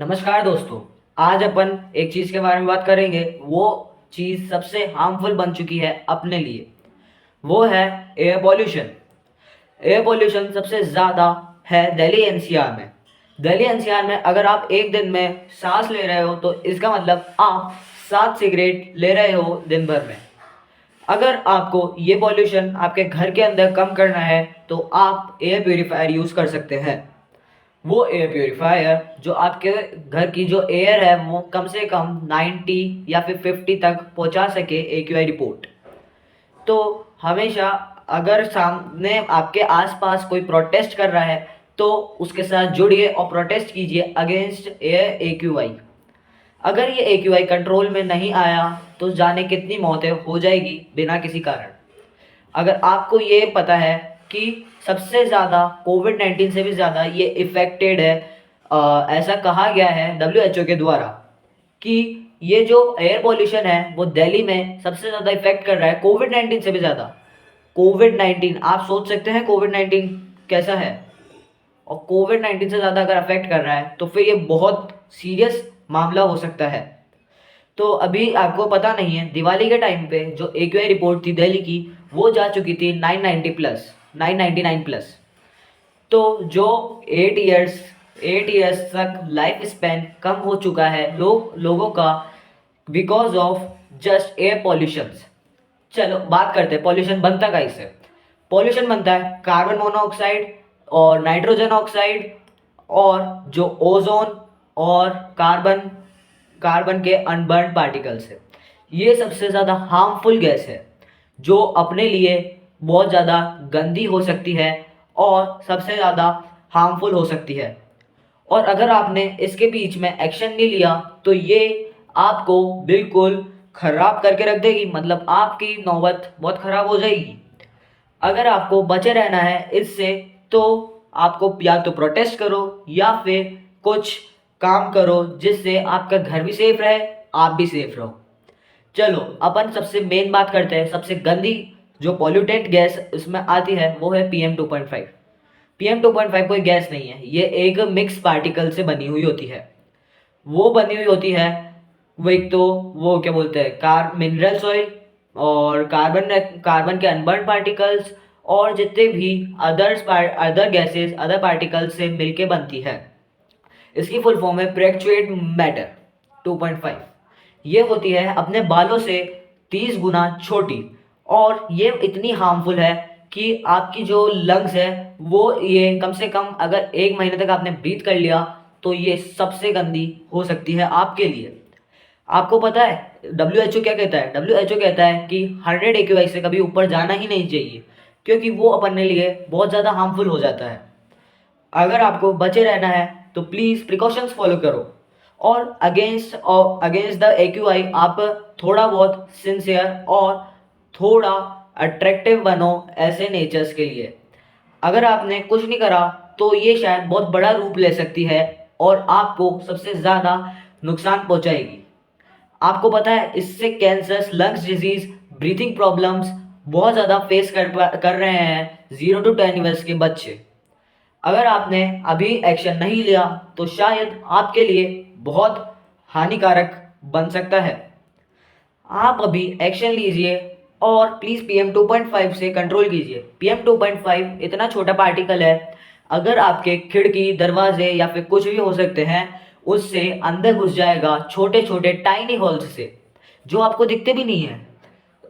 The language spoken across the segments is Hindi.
नमस्कार दोस्तों। आज अपन एक चीज़ के बारे में बात करेंगे। वो चीज़ सबसे हार्मफुल बन चुकी है अपने लिए। वो है एयर पॉल्यूशन। एयर पॉल्यूशन सबसे ज़्यादा है दिल्ली एनसीआर में। दिल्ली एनसीआर में अगर आप एक दिन में सांस ले रहे हो तो इसका मतलब आप 7 सिगरेट ले रहे हो दिन भर में। अगर आपको ये पॉल्यूशन आपके घर के अंदर कम करना है तो आप एयर प्योरीफायर यूज़ कर सकते हैं। वो एयर प्योरीफायर जो आपके घर की जो एयर है वो कम से कम 90 या फिर 50 तक पहुंचा सके एक्यूआई रिपोर्ट। तो हमेशा अगर सामने आपके आसपास कोई प्रोटेस्ट कर रहा है तो उसके साथ जुड़िए और प्रोटेस्ट कीजिए अगेंस्ट एयर एक्यूआई। अगर ये एक्यूआई कंट्रोल में नहीं आया तो जाने कितनी मौतें हो जाएगी बिना किसी कारण। अगर आपको ये पता है कि सबसे ज़्यादा कोविड-19 से भी ज़्यादा ये इफ़ेक्टेड है, ऐसा कहा गया है डब्ल्यूएचओ के द्वारा कि ये जो एयर पॉल्यूशन है वो दिल्ली में सबसे ज़्यादा इफ़ेक्ट कर रहा है कोविड-19 से भी ज़्यादा। कोविड-19 आप सोच सकते हैं कोविड-19 कैसा है, और कोविड-19 से ज़्यादा अगर अफेक्ट कर रहा है तो फिर ये बहुत सीरियस मामला हो सकता है। तो अभी आपको पता नहीं है, दिवाली के टाइम पे जो एक्यूआई रिपोर्ट थी दिल्ली की वो जा चुकी थी 990 प्लस, 999 प्लस। तो जो 8 इयर्स तक लाइफ स्पैन कम हो चुका है लोगों का because of just air pollution. चलो बात करते हैं पॉल्यूशन बनता कैसे। पॉल्यूशन बनता है कार्बन मोनोऑक्साइड और नाइट्रोजन ऑक्साइड और जो ओजोन और कार्बन कार्बन के अनबर्न पार्टिकल्स है। ये सबसे ज़्यादा हार्मफुल गैस है जो अपने लिए बहुत ज़्यादा गंदी हो सकती है और सबसे ज़्यादा हार्मफुल हो सकती है। और अगर आपने इसके बीच में एक्शन नहीं लिया तो ये आपको बिल्कुल ख़राब करके रख देगी, मतलब आपकी नौबत बहुत ख़राब हो जाएगी। अगर आपको बचे रहना है इससे तो आपको या तो प्रोटेस्ट करो या फिर कुछ काम करो जिससे आपका घर भी सेफ रहे, आप भी सेफ रहो। चलो अपन सबसे मेन बात करते हैं। सबसे गंदी जो पॉल्यूटेंट गैस इसमें आती है वो है PM2.5। PM2.5 कोई गैस नहीं है, ये एक मिक्स पार्टिकल से बनी हुई होती है। वो बनी हुई होती है, वो एक तो वो क्या बोलते हैं कार मिनरल सॉइल और कार्बन कार्बन के अनबर्न पार्टिकल्स और जितने भी अदर गैसेस अदर पार्टिकल्स से मिलके बनती है। इसकी फुल फॉर्म है परैक्चुएट मैटर 2.5। ये होती है अपने बालों से 30 गुना छोटी और ये इतनी हार्मफुल है कि आपकी जो लंग्स है वो ये कम से कम अगर 1 महीने तक आपने ब्रीथ कर लिया तो ये सबसे गंदी हो सकती है आपके लिए। आपको पता है डब्ल्यूएचओ क्या कहता है? डब्ल्यूएचओ कहता है कि 100 एक्यूआई से कभी ऊपर जाना ही नहीं चाहिए क्योंकि वो अपने लिए बहुत ज़्यादा हार्मफुल हो जाता है। अगर आपको बचे रहना है तो प्लीज़ प्रिकॉशंस फॉलो करो और अगेंस्ट द एक्यूआई आप थोड़ा बहुत सिंसियर और थोड़ा अट्रैक्टिव बनो ऐसे नेचर्स के लिए। अगर आपने कुछ नहीं करा तो ये शायद बहुत बड़ा रूप ले सकती है और आपको सबसे ज़्यादा नुकसान पहुंचाएगी। आपको पता है इससे cancers, lungs disease, breathing problems बहुत ज़्यादा फेस कर रहे हैं 0 to 10 ईयर्स के बच्चे। अगर आपने अभी एक्शन नहीं लिया तो शायद आपके लिए बहुत हानिकारक बन सकता है। आप अभी एक्शन लीजिए और प्लीज़ PM2.5 से कंट्रोल कीजिए। PM2.5 इतना छोटा पार्टिकल है, अगर आपके खिड़की दरवाजे या फिर कुछ भी हो सकते हैं उससे अंदर घुस जाएगा छोटे छोटे टाइनी होल्स से जो आपको दिखते भी नहीं हैं।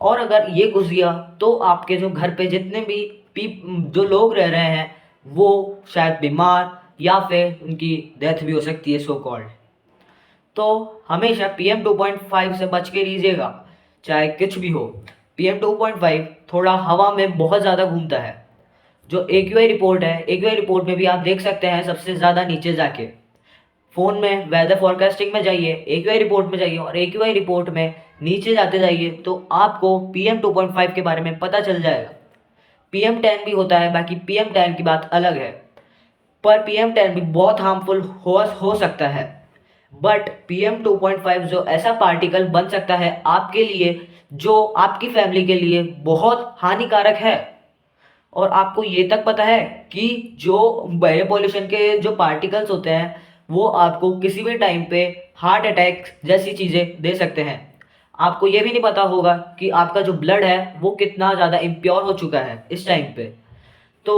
और अगर ये घुस गया तो आपके जो घर पे जितने भी जो लोग रह रहे हैं वो शायद बीमार या फिर उनकी डेथ भी हो सकती है सो कॉल्ड। तो हमेशा PM2.5 से बच के रहिएगा चाहे कुछ भी हो। PM2.5 थोड़ा हवा में बहुत ज़्यादा घूमता है। जो एक्यूआई रिपोर्ट है, एक्यूआई रिपोर्ट में भी आप देख सकते हैं सबसे ज़्यादा नीचे जाके फ़ोन में वेदर फोरकास्टिंग में जाइए, एक्यूआई रिपोर्ट में जाइए और एक्यूआई रिपोर्ट में नीचे जाते जाइए तो आपको PM2.5 के बारे में पता चल जाएगा। PM10 भी होता है, बाकी PM10 की बात अलग है, पर PM10 भी बहुत हार्मफुल हो सकता है। बट PM2.5 जो ऐसा पार्टिकल बन सकता है आपके लिए जो आपकी फैमिली के लिए बहुत हानिकारक है। और आपको ये तक पता है कि जो एयर पॉल्यूशन के जो पार्टिकल्स होते हैं वो आपको किसी भी टाइम पे हार्ट अटैक जैसी चीज़ें दे सकते हैं। आपको ये भी नहीं पता होगा कि आपका जो ब्लड है वो कितना ज़्यादा इम्प्योर हो चुका है इस टाइम पे। तो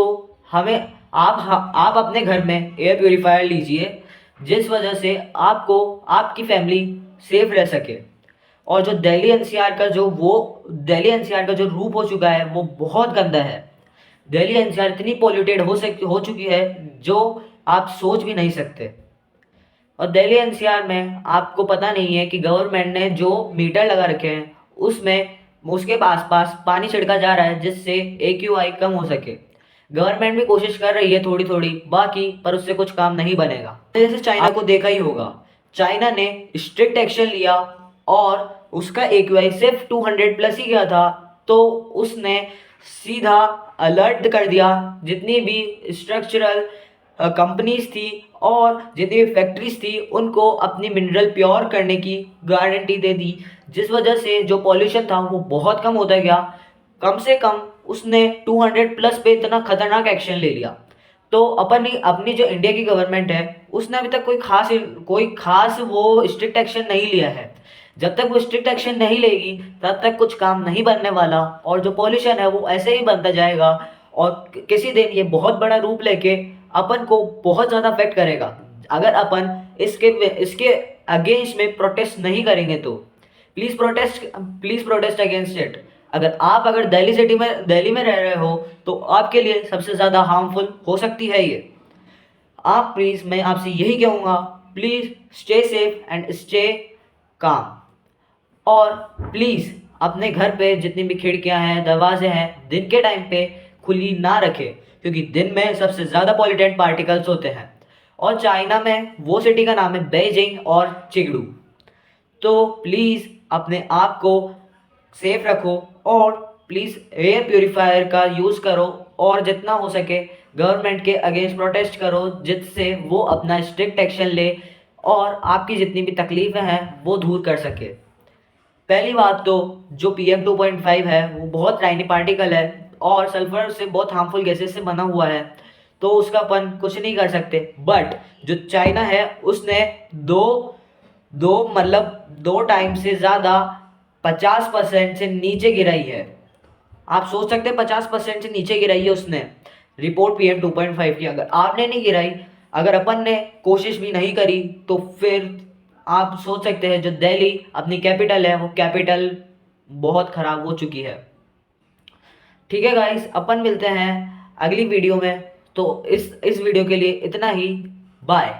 हमें आप अपने घर में एयर प्योरीफायर लीजिए, जिस वजह से आपको आपकी फैमिली सेफ रह सके। और जो दिल्ली एनसीआर का जो रूप हो चुका है वो बहुत गंदा है। दिल्ली एनसीआर इतनी पॉल्यूटेड हो चुकी है जो आप सोच भी नहीं सकते। और दिल्ली एनसीआर में आपको पता नहीं है कि गवर्नमेंट ने जो मीटर लगा रखे हैं उसमें उसके आसपास पानी छिड़का जा रहा है जिससे एक्यूआई कम हो सके। गवर्नमेंट भी कोशिश कर रही है थोड़ी थोड़ी बाकी, पर उससे कुछ काम नहीं बनेगा। जैसे चाइना को देखा ही होगा, चाइना ने स्ट्रिक्ट एक्शन लिया और उसका एक्यूआई सिर्फ 200 प्लस ही गया था, तो उसने सीधा अलर्ट कर दिया जितनी भी स्ट्रक्चरल कंपनीज थी और जितनी भी फैक्ट्रीज थी उनको अपनी मिनरल प्योर करने की गारंटी दे दी, जिस वजह से जो पॉल्यूशन था वो बहुत कम होता गया। कम से कम उसने 200 प्लस पे इतना खतरनाक एक्शन ले लिया। तो अपनी जो इंडिया की गवर्नमेंट है उसने अभी तक कोई खास वो स्ट्रिक्ट एक्शन नहीं लिया है। जब तक वो स्ट्रिक्ट एक्शन नहीं लेगी तब तक कुछ काम नहीं बनने वाला और जो पॉल्यूशन है वो ऐसे ही बनता जाएगा और किसी दिन ये बहुत बड़ा रूप लेके अपन को बहुत ज़्यादा अफेक्ट करेगा। अगर अपन इसके अगेंस्ट में प्रोटेस्ट नहीं करेंगे तो प्लीज़ प्रोटेस्ट अगेंस्ट इट। अगर दिल्ली में रह रहे हो तो आपके लिए सबसे ज़्यादा हार्मफुल हो सकती है ये। मैं आपसे यही कहूँगा, please stay safe and stay calm. और प्लीज़ अपने घर पे जितनी भी खिड़कियां हैं दरवाजे हैं दिन के टाइम पे खुली ना रखें, क्योंकि दिन में सबसे ज़्यादा पॉल्यूटेंट पार्टिकल्स होते हैं। और चाइना में वो सिटी का नाम है बेइजिंग और चिगडू। तो प्लीज़ अपने आप को सेफ रखो और प्लीज़ एयर प्योरीफायर का यूज़ करो और जितना हो सके गवर्नमेंट के अगेंस्ट प्रोटेस्ट करो, जिससे वो अपना स्ट्रिक्ट एक्शन ले और आपकी जितनी भी तकलीफ़ें हैं वो दूर कर सके। पहली बात तो जो PM2.5 है वो बहुत टाइनी पार्टिकल है और सल्फर से बहुत हार्मफुल गैसेस से बना हुआ है, तो उसका अपन कुछ नहीं कर सकते। बट जो चाइना है उसने दो दो मतलब 2 टाइम से ज़्यादा 50% से नीचे गिराई है। आप सोच सकते हैं 50% से नीचे गिराई है उसने रिपोर्ट PM2.5 की। अगर आपने नहीं गिराई, अगर अपन ने कोशिश भी नहीं करी, तो फिर आप सोच सकते हैं जो दिल्ली अपनी कैपिटल है वो कैपिटल बहुत ख़राब हो चुकी है। ठीक है गाइस, अपन मिलते हैं अगली वीडियो में। तो इस वीडियो के लिए इतना ही। बाय।